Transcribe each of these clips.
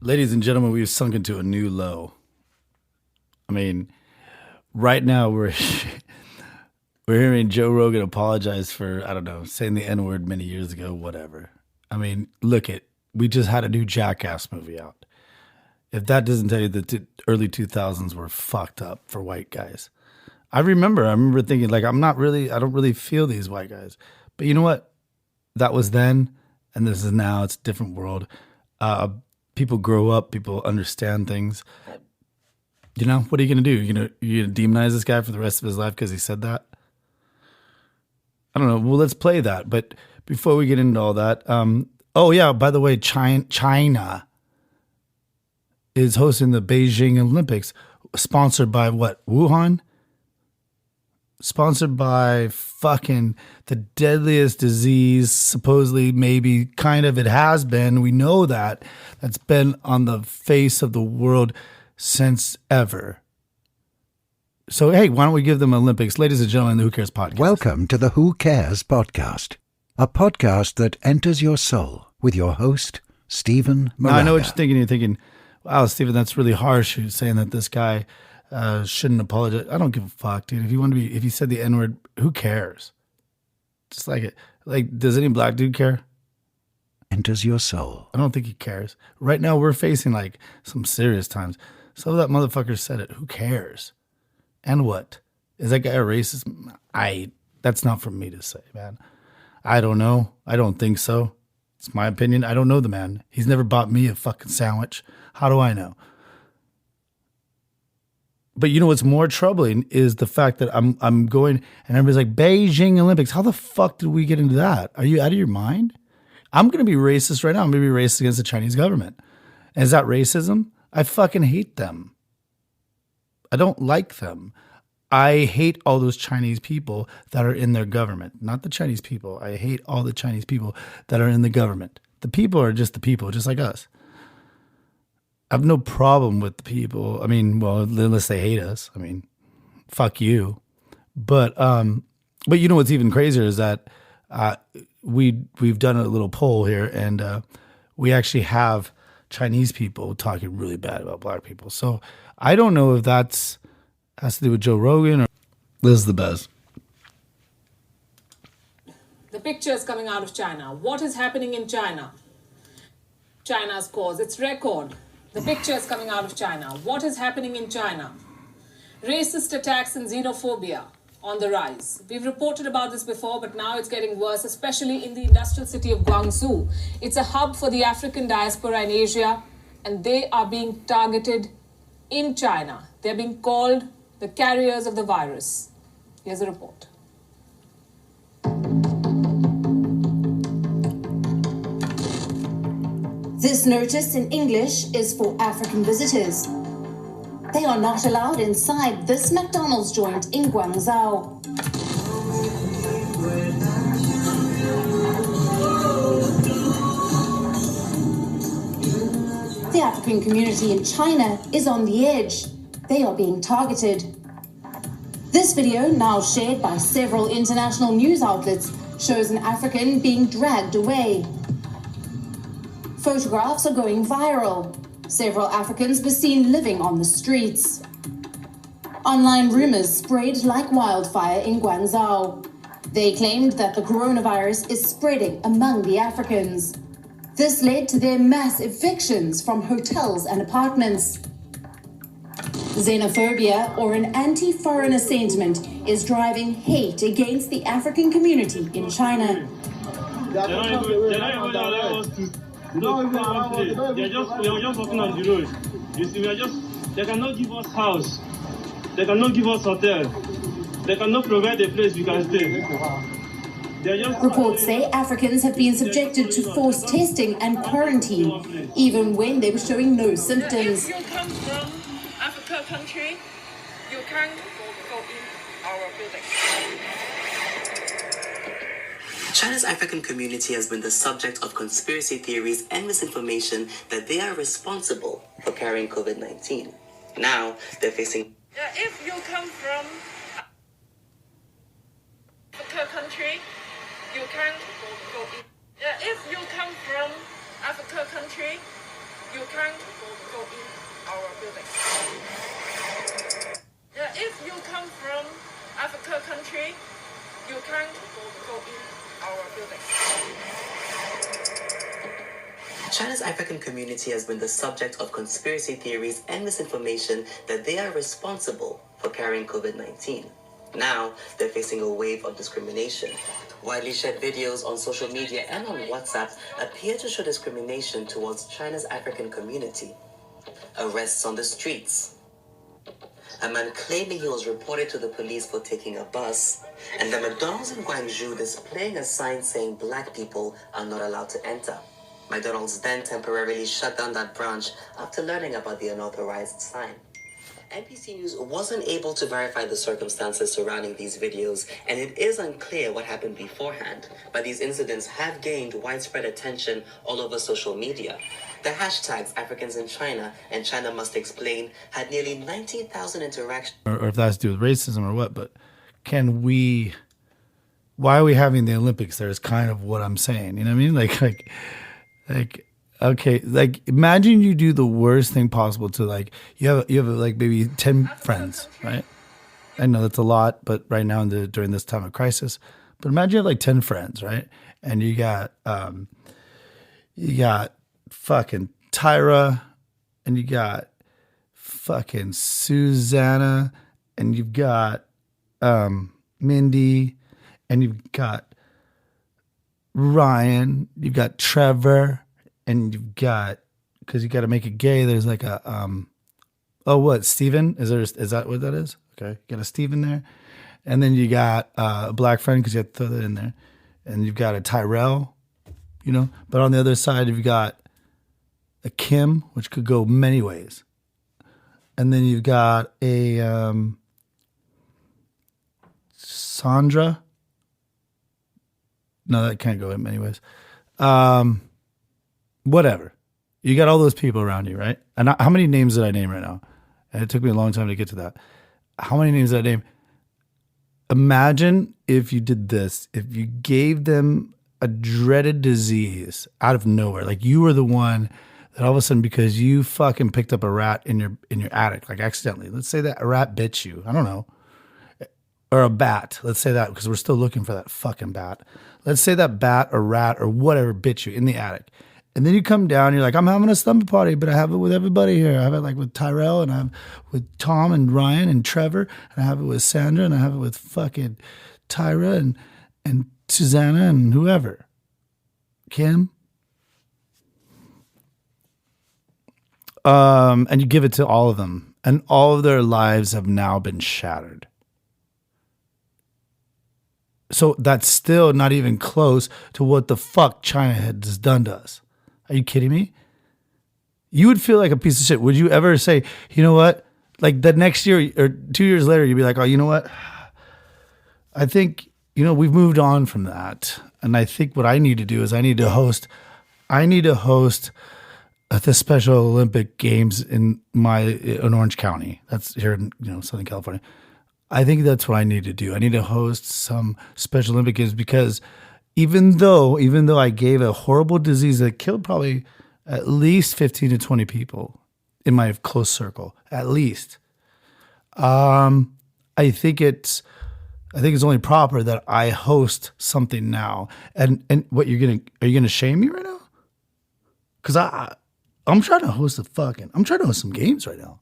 Ladies and gentlemen, we've sunk into a new low. I mean, right now we're hearing Joe Rogan apologize for, I don't know, saying the N-word many years ago, whatever. I mean, we just had a new Jackass movie out. If that doesn't tell you that the early 2000s were fucked up for white guys. I remember thinking, like, I don't really feel these white guys. But you know what? That was then, and this is now. It's a different world. People grow up. People understand things. You know, what are you going to do? You gonna demonize this guy for the rest of his life because he said that? I don't know. Well, let's play that. But before we get into all that, oh yeah, by the way, China is hosting the Beijing Olympics, sponsored by what? Wuhan? Sponsored by fucking the deadliest disease, supposedly, maybe, kind of, it has been. We know that. That's been on the face of the world since ever. So, hey, why don't we give them Olympics? Ladies and gentlemen, the Who Cares podcast. Welcome to the Who Cares podcast, a podcast that enters your soul with your host, Stephen Moraga. Now, I know what you're thinking. You're thinking, wow, Stephen, that's really harsh. You're saying that this guy shouldn't apologize. I don't give a fuck, dude. If you said the N-word, who cares? Just like it. Like, does any black dude care? Enters your soul. I don't think he cares. Right now, we're facing like some serious times. So that motherfucker said it. Who cares? And what? Is that guy a racist? That's not for me to say, man. I don't know. I don't think so. It's my opinion. I don't know the man. He's never bought me a fucking sandwich. How do I know? But you know what's more troubling is the fact that I'm going and everybody's like, Beijing Olympics. How the fuck did we get into that? Are you out of your mind? I'm going to be racist right now. I'm going to be racist against the Chinese government. And is that racism? I fucking hate them. I don't like them. I hate all those Chinese people that are in their government. Not the Chinese people. I hate all the Chinese people that are in the government. The people are just the people, just like us. I have no problem with the people. I mean, well, unless they hate us. I mean, fuck you. But you know what's even crazier is that we've done a little poll here, and we actually have Chinese people talking really bad about black people. So I don't know if that's has to do with Joe Rogan or this is the best. The pictures coming out of China. What is happening in China? China scores its record. The pictures coming out of China. What is happening in China? Racist attacks and xenophobia on the rise. We've reported about this before, but now it's getting worse, especially in the industrial city of Guangzhou. It's a hub for the African diaspora in Asia, and they are being targeted in China. They're being called the carriers of the virus. Here's a report. This notice in English is for African visitors. They are not allowed inside this McDonald's joint in Guangzhou. The African community in China is on the edge. They are being targeted. This video, now shared by several international news outlets, shows an African being dragged away. Photographs are going viral. Several Africans were seen living on the streets. Online rumors spread like wildfire in Guangzhou. They claimed that the coronavirus is spreading among the Africans. This led to their mass evictions from hotels and apartments. Xenophobia, or an anti-foreigner sentiment, is driving hate against the African community in China. They're just walking on the road. You see, they cannot give us house. They cannot give us hotel. They cannot provide a place we can stay. Reports say Africans have been subjected to forced testing and quarantine, even when they were showing no symptoms. If you come from Africa country, you can't go in our building. China's African community has been the subject of conspiracy theories and misinformation that they are responsible for carrying COVID-19. Now, they're facing... If you come from Africa country, you can't go in. If you come from Africa country, you can't go in our building. If you come from Africa country, you can't go in our building. China's African community has been the subject of conspiracy theories and misinformation that they are responsible for carrying COVID-19. Now, they're facing a wave of discrimination. Widely shared videos on social media and on WhatsApp appear to show discrimination towards China's African community. Arrests on the streets. A man claiming he was reported to the police for taking a bus, and the McDonald's in Guangzhou displaying a sign saying black people are not allowed to enter. McDonald's then temporarily shut down that branch after learning about the unauthorized sign. NBC News wasn't able to verify the circumstances surrounding these videos, and it is unclear what happened beforehand, but these incidents have gained widespread attention all over social media. The hashtags Africans in China and China Must Explain had nearly 90,000 interactions. Or if that's to do with racism or what, but why are we having the Olympics there is kind of what I'm saying. You know what I mean? Okay, like imagine you do the worst thing possible to like, you have like maybe 10 friends, right? I know that's a lot, but right now during this time of crisis, but imagine you have like 10 friends, right? And you got fucking Tyra, and you got fucking Susanna, and you've got Mindy, and you've got Ryan, you've got Trevor, and you've got, because you got to make it gay, there's like a Steven? Is that what that is? Okay, you got a Steven there, and then you got a black friend because you have to throw that in there, and you've got a Tyrell, you know. But on the other side, you've got a Kim, which could go many ways, and then you've got a Sandra. No, that can't go in many ways. Whatever. You got all those people around you, right? And how many names did I name right now? And it took me a long time to get to that. How many names did I name? Imagine if you did this, if you gave them a dreaded disease out of nowhere. Like you were the one that all of a sudden, because you fucking picked up a rat in your attic, like accidentally. Let's say that a rat bit you. I don't know. Or a bat. Let's say that, because we're still looking for that fucking bat. Let's say that bat or rat or whatever bit you in the attic. And then you come down, you're like, I'm having a slumber party, but I have it with everybody here. I have it like with Tyrell, and I have it with Tom and Ryan and Trevor, and I have it with Sandra, and I have it with fucking Tyra and Susanna and whoever. Kim. And you give it to all of them, and all of their lives have now been shattered. So that's still not even close to what the fuck China has done to us. Are you kidding me? You would feel like a piece of shit. Would you ever say, you know what? Like the next year or 2 years later, you'd be like, oh, you know what? I think, we've moved on from that. And I think what I need to do is I need to host the Special Olympic Games in Orange County. That's here in Southern California. I think that's what I need to do. I need to host some Special Olympic Games, because even though I gave a horrible disease that killed probably at least 15 to 20 people in my close circle, at least, I think it's only proper that I host something now. And what are you gonna shame me right now? Because I'm trying to host some games right now.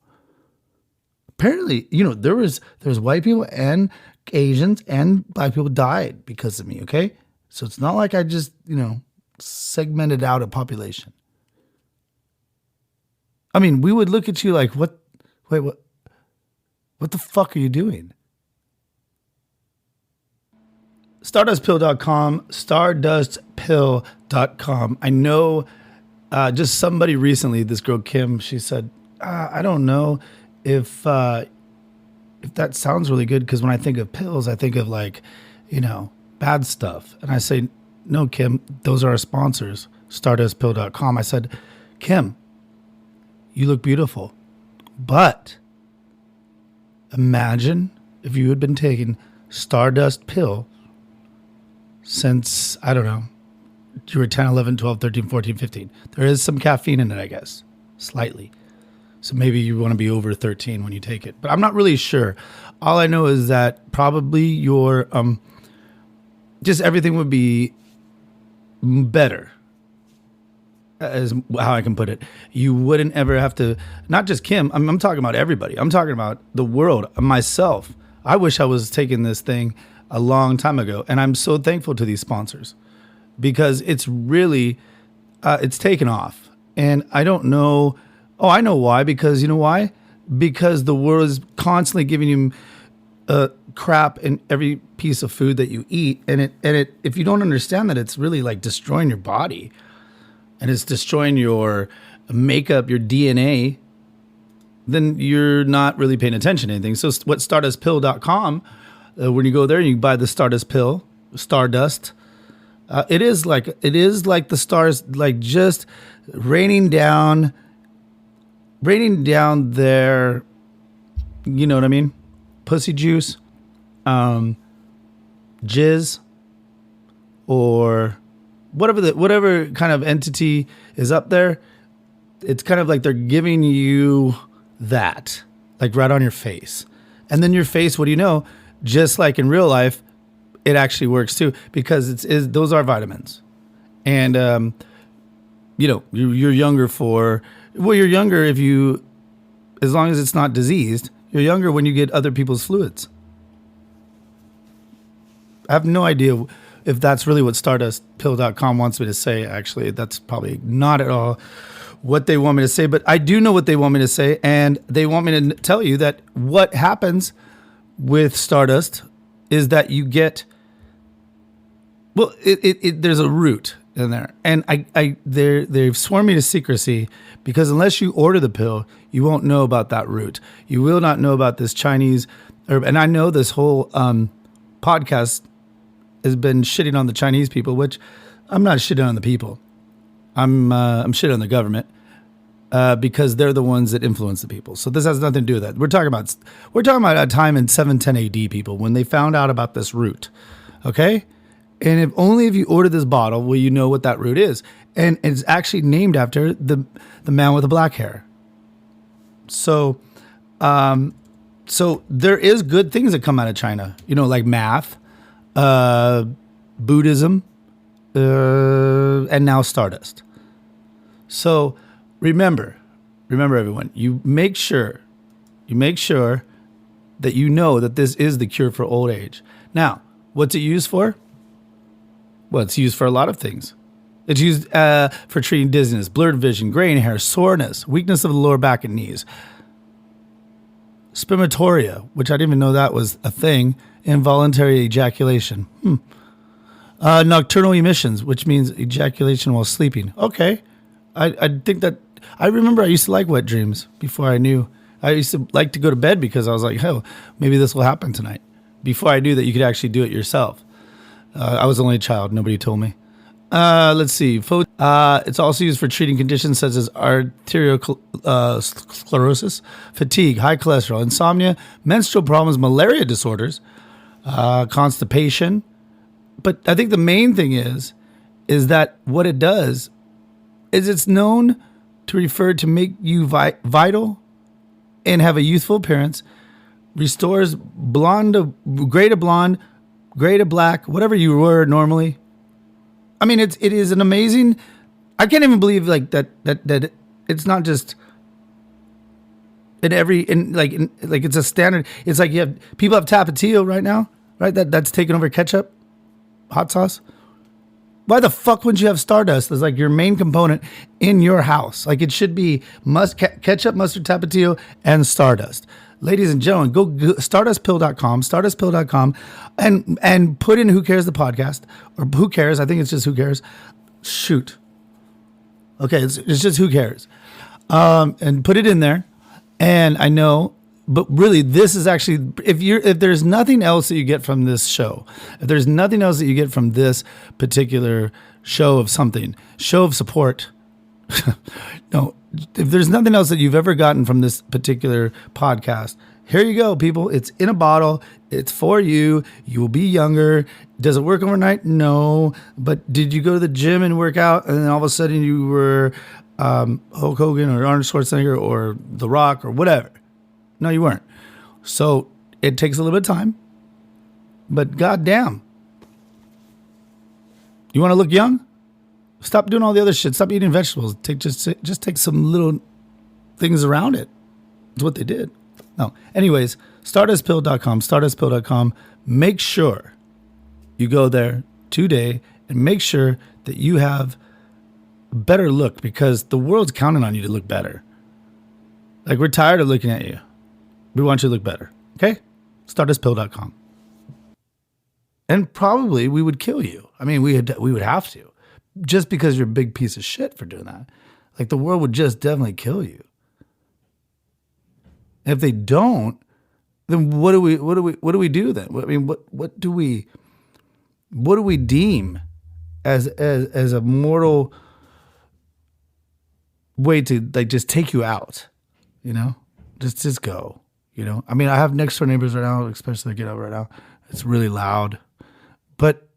Apparently, there was white people and Asians and black people died because of me, okay? So it's not like I just, segmented out a population. I mean, we would look at you like, what the fuck are you doing? Stardustpill.com, stardustpill.com. I know just somebody recently, this girl Kim, she said, I don't know if that sounds really good, because when I think of pills, I think of like, bad stuff. And I say, no, Kim, those are our sponsors, stardustpill.com. I said, Kim, you look beautiful, but imagine if you had been taking Stardust Pill since, I don't know, you were 10, 11, 12, 13, 14, 15. There is some caffeine in it, I guess. slightly. So maybe you want to be over 13 when you take it. But I'm not really sure. All I know is that probably your just everything would be better, as how I can put it. You wouldn't ever have to, not just Kim, I'm talking about everybody. I'm talking about the world, myself. I wish I was taking this thing a long time ago. And I'm so thankful to these sponsors because it's really, it's taken off. And I don't know. Oh, I know why. Because you know why? Because the world is constantly giving you crap in every piece of food that you eat. And it, if you don't understand that, it's really like destroying your body and it's destroying your makeup, your DNA, then you're not really paying attention to anything. So what stardustpill.com, when you go there and you buy the Stardust pill, Stardust, it is like the stars, like just raining down their, you know what I mean? Pussy juice, jizz, or whatever kind of entity is up there. It's kind of like they're giving you that, like right on your face. And then your face, what do you know? Just like in real life, it actually works too, because those are vitamins. And, you know, you're younger you're younger as long as it's not diseased, you're younger when you get other people's fluids. I have no idea if that's really what stardustpill.com wants me to say. Actually, that's probably not at all what they want me to say, but I do know what they want me to say. And they want me to tell you that what happens with Stardust is that you get, well, there's a root in there, and they've sworn me to secrecy because unless you order the pill, you won't know about that root. You will not know about this Chinese herb. And I know this whole podcast has been shitting on the Chinese people, which I'm not shitting on the people. I'm shitting on the government because they're the ones that influence the people. So this has nothing to do with that. We're talking about a time in 710 AD, people, when they found out about this root. Okay. And if you order this bottle, will you know what that root is? And it's actually named after the man with the black hair. So, so there is good things that come out of China, you know, like math, Buddhism, and now Stardust. So remember everyone, you make sure that you know that this is the cure for old age. Now, what's it used for? Well, it's used for a lot of things. It's used for treating dizziness, blurred vision, graying hair, soreness, weakness of the lower back and knees, spermatoria, which I didn't even know that was a thing, involuntary ejaculation, nocturnal emissions, which means ejaculation while sleeping. Okay, I think that I remember I used to like wet dreams before I knew. I used to like to go to bed because I was like, oh, maybe this will happen tonight. Before I knew that you could actually do it yourself. I was only a child. Nobody told me. Let's see. It's also used for treating conditions such as arteriosclerosis, fatigue, high cholesterol, insomnia, menstrual problems, malaria disorders, constipation. But I think the main thing is that what it does is it's known to refer to make you vital and have a youthful appearance, restores gray to blonde, gray to black, whatever you were normally. I mean, it is an amazing. I can't even believe like that it's not just like it's a standard. It's like people have Tapatio right now, right? That's taken over ketchup, hot sauce. Why the fuck wouldn't you have Stardust as like your main component in your house? Like it should be ketchup, mustard, Tapatio, and Stardust. Ladies and gentlemen, go stardustpill.com, and put in Who Cares the podcast, or Who Cares, I think it's just Who Cares. Shoot. Okay, it's just Who Cares. And put it in there. And I know, but really this is actually, if there's nothing else that you get from this show, if there's nothing else that you get from this particular show of support, no, if there's nothing else that you've ever gotten from this particular podcast, here you go, people. It's in a bottle. It's for you. You will be younger. Does it work overnight? No. But did you go to the gym and work out and then all of a sudden you were Hulk Hogan or Arnold Schwarzenegger or The Rock or whatever. No, you weren't. So it takes a little bit of time, but goddamn, you want to look young? Stop doing all the other shit. Stop eating vegetables. Just take some little things around it. That's what they did. No. Anyways, stardustpill.com, stardustpill.com. Make sure you go there today and make sure that you have a better look, because the world's counting on you to look better. Like, we're tired of looking at you. We want you to look better. Okay? Stardustpill.com. And probably we would kill you. I mean, we would have to. Just because you're a big piece of shit for doing that. Like, the world would just definitely kill you. And if they don't, then what do we do then? I mean, what do we deem as a mortal way to, like, just take you out? You know, just go. You know, I mean, I have next door neighbors right now, especially get up right now. It's really loud, but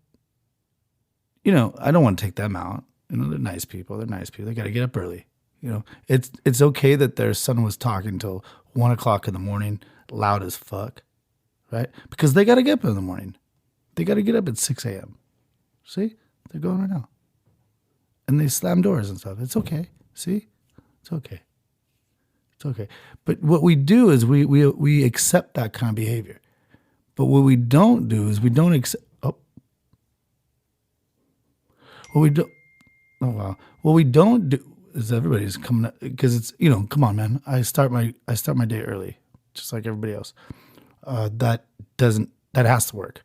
you know, I don't want to take them out. You know, they're nice people. They got to get up early. You know, it's okay that their son was talking till 1 o'clock in the morning, loud as fuck, right? Because they got to get up in the morning. They got to get up at 6 a.m. See, they're going right now, and they slam doors and stuff. It's okay. See, it's okay. It's okay. But what we do is we accept that kind of behavior. But what we don't do is we don't accept. What we don't. Oh wow. What we don't do is everybody's coming up, because it's, you know, come on, man. I start my day early, just like everybody else. That has to work.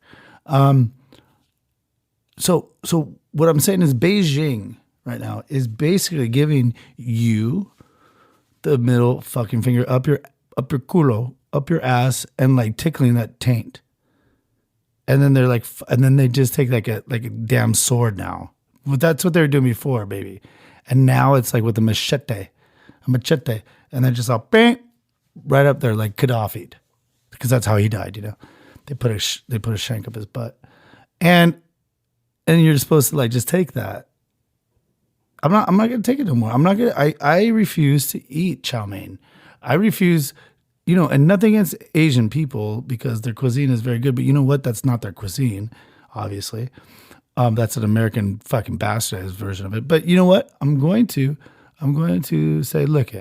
So what I'm saying is Beijing right now is basically giving you the middle fucking finger up your culo, up your ass, and like tickling that taint. And then they're like, and then they just take like a damn sword now. But that's what they were doing before, baby. And now it's like with a machete, and they're just all bang, right up there like Gaddafi, because that's how he died. You know, they put a shank up his butt, and you're supposed to like just take that. I'm not gonna take it no more. I refuse to eat chow mein. I refuse, you know, and nothing against Asian people, because their cuisine is very good, but you know what? That's not their cuisine, obviously. That's an American fucking bastardized version of it. But you know what? I'm going to say, look,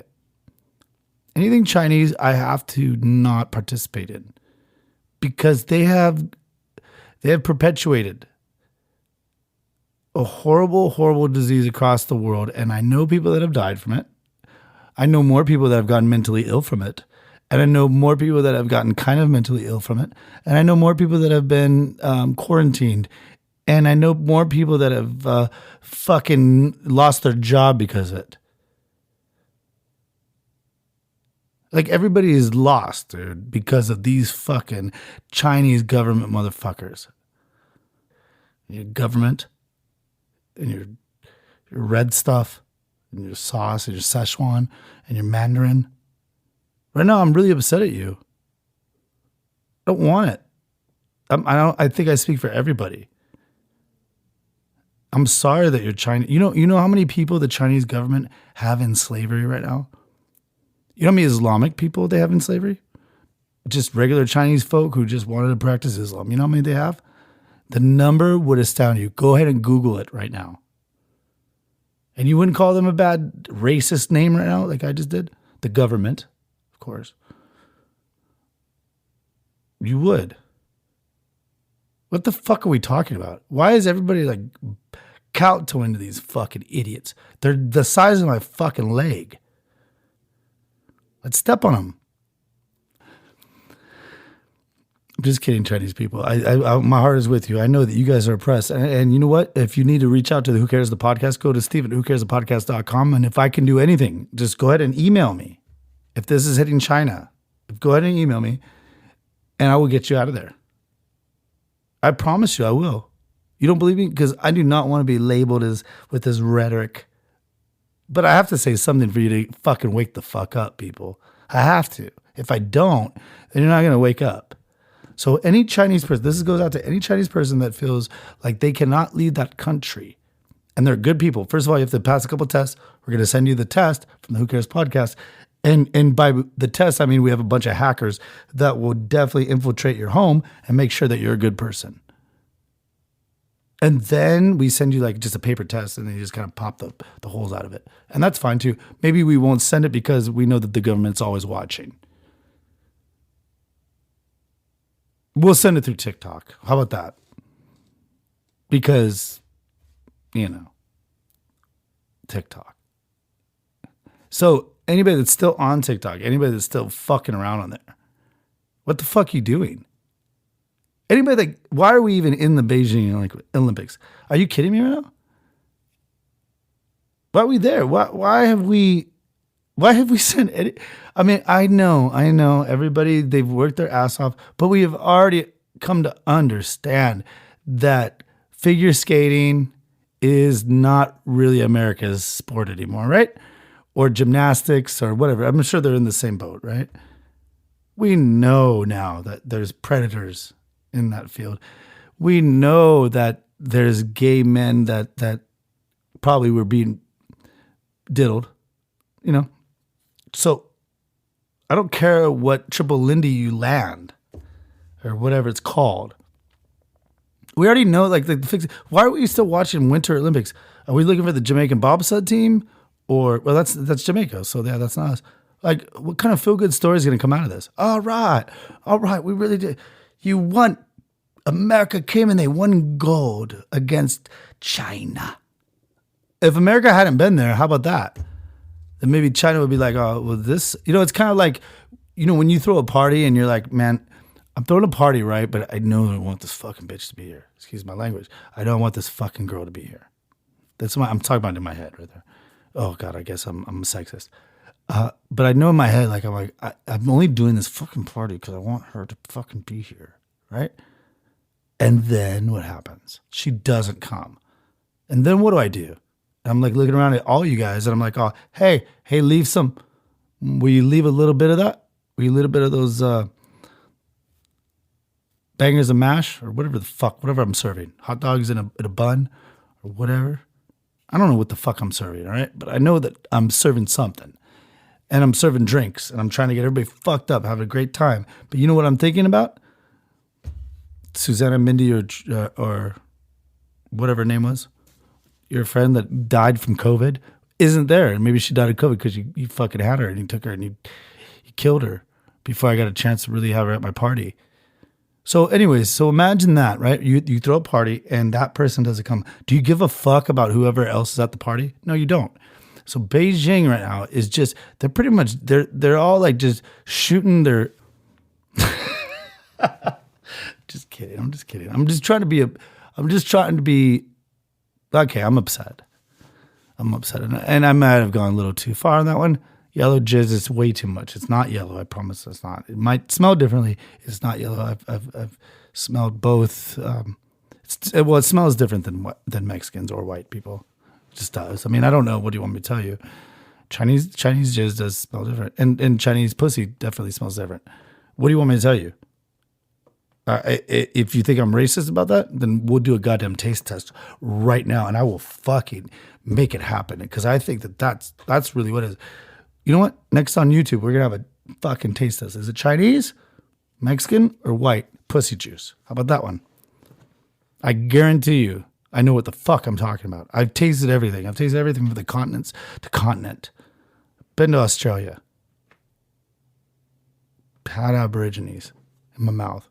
anything Chinese, I have to not participate in, because they have perpetuated a horrible, horrible disease across the world. And I know people that have died from it. I know more people that have gotten mentally ill from it. And I know more people that have gotten kind of mentally ill from it. And I know more people that have been quarantined. And I know more people that have fucking lost their job because of it. Like, everybody is lost, dude, because of these fucking Chinese government motherfuckers. Your government and your red stuff and your sauce and your Szechuan and your Mandarin. Right now, I'm really upset at you. I don't want it. I think I speak for everybody. I'm sorry that you're China. You know how many people the Chinese government have in slavery right now? You know how many Islamic people they have in slavery? Just regular Chinese folk who just wanted to practice Islam. You know how many they have? The number would astound you. Go ahead and Google it right now. And you wouldn't call them a bad racist name right now, like I just did? The government, of course. You would. What the fuck are we talking about? Why is everybody like kowtowing to these fucking idiots? They're the size of my fucking leg. Let's step on them. I'm just kidding, Chinese people. I my heart is with you. I know that you guys are oppressed. And you know what? If you need to reach out to the Who Cares the Podcast, go to Steve@whocaresthepodcast.com. And if I can do anything, just go ahead and email me. If this is hitting China, go ahead and email me, and I will get you out of there. I promise you I will. You don't believe me? Because I do not want to be labeled as with this rhetoric. But I have to say something for you to fucking wake the fuck up, people. I have to. If I don't, then you're not going to wake up. So any Chinese person, this goes out to any Chinese person that feels like they cannot leave that country And they're good people. First of all, you have to pass a couple tests. We're going to send you the test from the Who Cares podcast. And by the test, I mean we have a bunch of hackers that will definitely infiltrate your home and make sure that you're a good person. And then we send you like just a paper test and then you just kind of pop the holes out of it. And that's fine too. Maybe we won't send it because we know that the government's always watching. We'll send it through TikTok. How about that? Because, TikTok. So anybody that's still on TikTok, anybody that's still fucking around on there, what the fuck are you doing? Anybody that, why are we even in the Beijing Olympics? Are you kidding me right now? Why are we there? Why have we sent any? I mean, I know everybody, they've worked their ass off, but we have already come to understand that figure skating is not really America's sport anymore, right? Or gymnastics or whatever. I'm sure they're in the same boat, right? We know now that there's predators in that field. We know that there's gay men that probably were being diddled, So I don't care what triple Lindy you land or whatever it's called. We already know the fix. Why are we still watching Winter Olympics? Are we looking for the Jamaican bobsled team? Or, well, that's Jamaica. So yeah, that's not us. Like, what kind of feel-good story is going to come out of this? All right. We really did. You won. America came and they won gold against China. If America hadn't been there, how about that? Then maybe China would be like, oh, well, this, it's kind of like, when you throw a party and you're like, man, I'm throwing a party, right? But I know I want this fucking bitch to be here. Excuse my language. I don't want this fucking girl to be here. That's what I'm talking about in my head right there. Oh God, I guess I'm a sexist. But I know in my head, I'm only doing this fucking party because I want her to fucking be here, right? And then what happens? She doesn't come. And then what do? I'm like looking around at all you guys and I'm like, oh, hey, leave some. Will you leave a little bit of that? Will you leave a little bit of those bangers and mash or whatever I'm serving? Hot dogs in a bun or whatever. I don't know what the fuck I'm serving, all right? But I know that I'm serving something. And I'm serving drinks. And I'm trying to get everybody fucked up, having a great time. But you know what I'm thinking about? Susanna Mindy or whatever her name was. Your friend that died from COVID isn't there. And maybe she died of COVID because you fucking had her and you took her and you killed her before I got a chance to really have her at my party. So anyways, so imagine that, right? You throw a party and that person doesn't come. Do you give a fuck about whoever else is at the party? No, you don't. So Beijing right now is just, they're pretty much, they're all like just shooting their, just kidding. I'm just kidding. I'm just trying to be, okay, I'm upset. And I might have gone a little too far on that one. Yellow jizz is way too much. It's not yellow. I promise it's not. It might smell differently. It's not yellow. I've smelled both. It smells different than Mexicans or white people. It just does. I mean, I don't know. What do you want me to tell you? Chinese jizz does smell different. And Chinese pussy definitely smells different. What do you want me to tell you? If you think I'm racist about that, then we'll do a goddamn taste test right now. And I will fucking make it happen. Because I think that's really what it is. You know what? Next on YouTube, we're going to have a fucking taste test. Is it Chinese, Mexican, or white pussy juice? How about that one? I guarantee you, I know what the fuck I'm talking about. I've tasted everything. I've tasted everything from the continents to continent. Been to Australia. Had Aborigines in my mouth.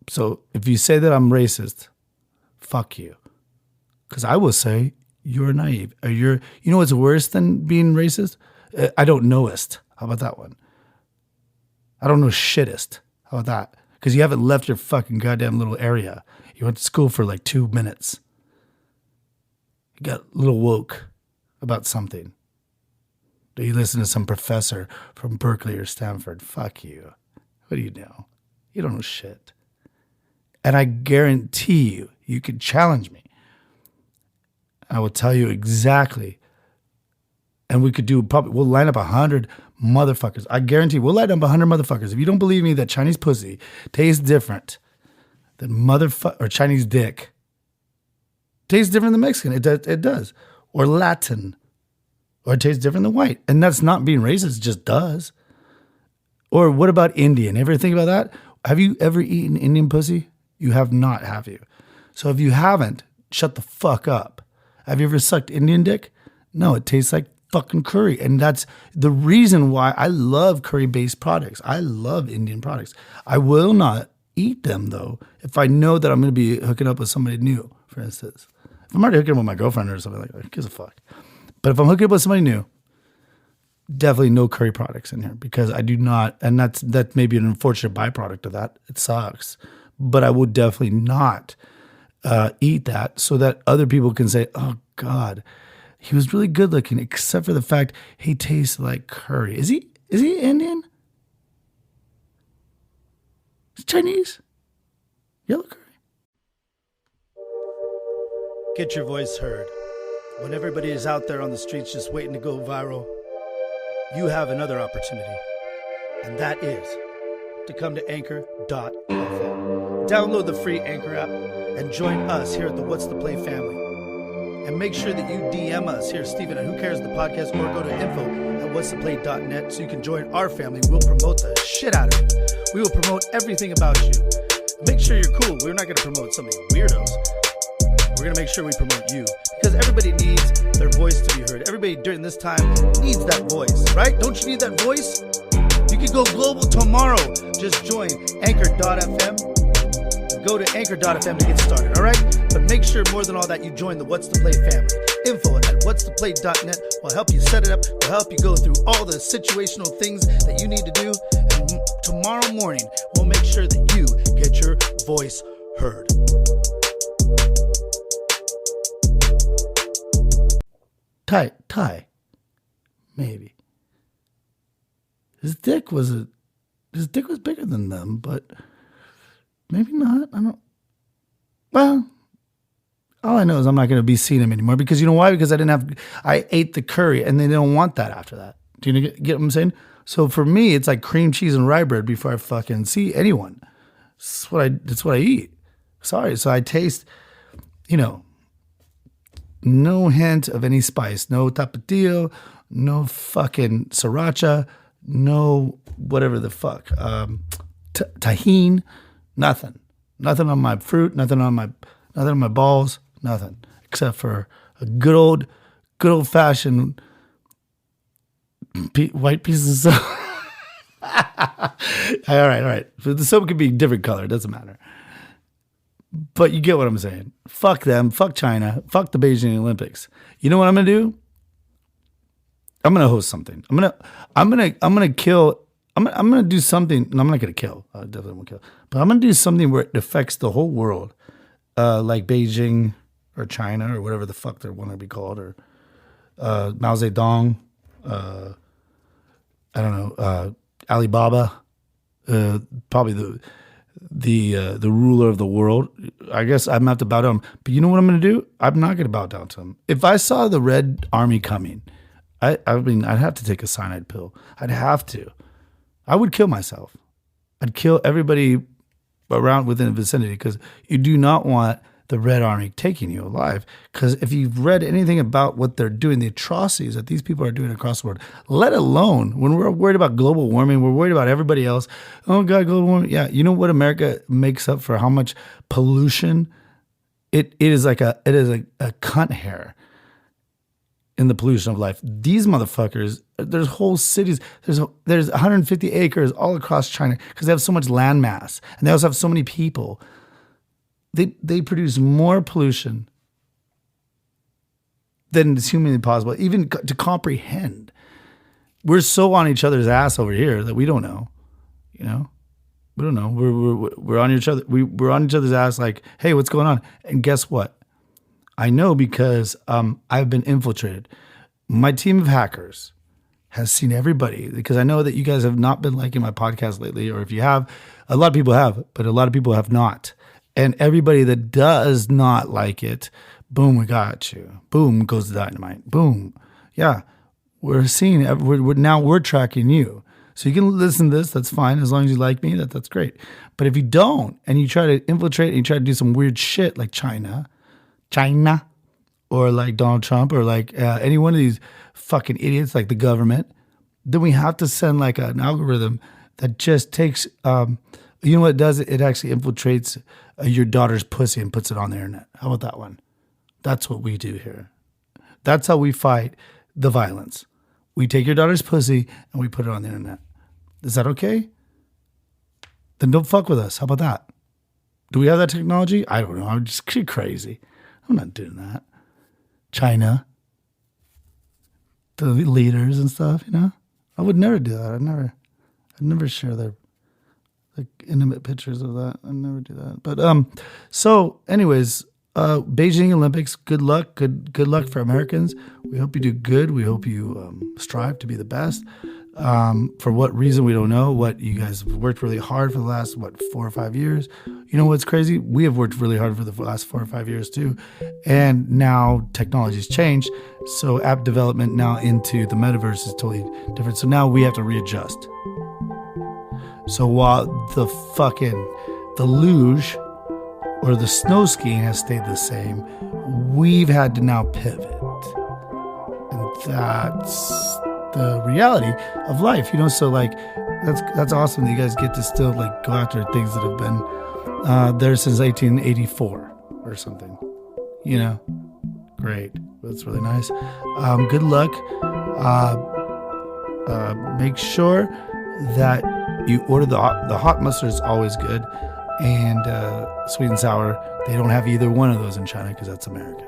So if you say that I'm racist, fuck you. Because I will say, you're naive. You know what's worse than being racist? I don't knowest. How about that one? I don't know shittest. How about that? Because you haven't left your fucking goddamn little area. You went to school for like 2 minutes. You got a little woke about something. Do you listen to some professor from Berkeley or Stanford? Fuck you. What do you know? You don't know shit. And I guarantee you can challenge me. I will tell you exactly. And we could do we'll line up 100 motherfuckers. I guarantee we'll line up 100 motherfuckers. If you don't believe me that Chinese pussy tastes different than or Chinese dick, Tastes different than Mexican. It does. Or Latin. Or it tastes different than white. And that's not being racist. It just does. Or what about Indian? Ever think about that? Have you ever eaten Indian pussy? You have not, have you? So if you haven't, shut the fuck up. Have you ever sucked Indian dick? No, it tastes like fucking curry. And that's the reason why I love curry-based products. I love Indian products. I will not eat them, though, if I know that I'm going to be hooking up with somebody new, for instance. If I'm already hooking up with my girlfriend or something like that, who gives a fuck? But if I'm hooking up with somebody new, definitely no curry products in here because I do not, and that may be an unfortunate byproduct of that. It sucks. But I would definitely not eat that so that other people can say, oh, God, he was really good looking, except for the fact he tastes like curry. Is he Indian? Is he Chinese? Yellow curry? Get your voice heard. When everybody is out there on the streets just waiting to go viral, you have another opportunity, and that is to come to anchor.fm. Download the free Anchor app and join us here at the What's the Play family. And make sure that you DM us here, Steven, at Who Cares the Podcast, or go to info@whatstheplay.net so you can join our family. We'll promote the shit out of you. We will promote everything about you. Make sure you're cool. We're not going to promote some of you weirdos. We're going to make sure we promote you because everybody needs their voice to be heard. Everybody during this time needs that voice, right? Don't you need that voice? You can go global tomorrow. Just join anchor.fm. Go to anchor.fm to get started, all right? But make sure more than all that you join the What's the Play family. Info@whatstheplay.net will help you set it up, will help you go through all the situational things that you need to do. And tomorrow morning, we'll make sure that you get your voice heard. Ty, maybe. His dick was bigger than them, but maybe not. I don't. Well, all I know is I'm not going to be seeing him anymore because you know why? Because I ate the curry and they don't want that after that. Do you get what I'm saying? So for me, it's like cream cheese and rye bread before I fucking see anyone. That's what I eat. Sorry. So I taste, no hint of any spice, no tapatio, no fucking sriracha, no whatever the fuck, tahini, nothing on my fruit, nothing on my balls, nothing except for a good old fashioned white piece of soap. All right. So the soap could be different color. It doesn't matter. But you get what I'm saying. Fuck them. Fuck China. Fuck the Beijing Olympics. You know what I'm gonna do? I'm gonna host something. I'm gonna kill. I'm gonna do something. No, I'm not gonna kill. I definitely won't kill. But I'm gonna do something where it affects the whole world, like Beijing or China or whatever the fuck they want to be called, or Mao Zedong. I don't know. Alibaba. Probably the ruler of the world. I guess I'm gonna have to bow down. But you know what I'm gonna do? I'm not gonna bow down to him. If I saw the Red Army coming, I'd have to take a cyanide pill. I'd have to. I would kill myself. I'd kill everybody around within the vicinity because you do not want the Red Army taking you alive. Because if you've read anything about what they're doing, the atrocities that these people are doing across the world, let alone when we're worried about global warming, we're worried about everybody else. Oh God, global warming. Yeah, you know what America makes up for how much pollution? It is a cunt hair in the pollution of life. These motherfuckers, there's whole cities, there's 150 acres all across China because they have so much land mass and they also have so many people. They produce more pollution than is humanly possible, even to comprehend. We're so on each other's ass over here that we don't know, we don't know. We're on each other. We're on each other's ass like, hey, what's going on? And guess what? I know because I've been infiltrated. My team of hackers has seen everybody because I know that you guys have not been liking my podcast lately, or if you have, a lot of people have, but a lot of people have not. And everybody that does not like it, boom, we got you. Boom goes the dynamite. Boom. Yeah, we're seeing it. We're tracking you. So you can listen to this. That's fine. As long as you like me, that's great. But if you don't, and you try to infiltrate and you try to do some weird shit like China, China, or like Donald Trump, or like any one of these fucking idiots like the government, then we have to send like an algorithm that just takes, you know what it does? It actually infiltrates your daughter's pussy and puts it on the internet. How about that one? That's what we do here. That's how we fight the violence. We take your daughter's pussy and we put it on the internet. Is that okay? Then don't fuck with us. How about that? Do we have that technology? I don't know. I'm just crazy. I'm not doing that. China, the leaders and stuff, you know? I would never do that. I'd never share their like intimate pictures of that. I'd never do that. But so anyways, Beijing Olympics, good luck. Good luck for Americans. We hope you do good. We hope you strive to be the best. For what reason, we don't know. What you guys have worked really hard for the last, 4 or 5 years. You know what's crazy? We have worked really hard for the last 4 or 5 years too. And now technology's changed. So app development now into the metaverse is totally different. So now we have to readjust. So while the luge or the snow skiing has stayed the same, we've had to now pivot. And that's the reality of life, you know. So like that's awesome that you guys get to still like go after things that have been there since 1884 or something, you know. Great. That's really nice. Good luck. Make sure that you order the hot mustard is always good, and sweet and sour, they don't have either one of those in China because that's American.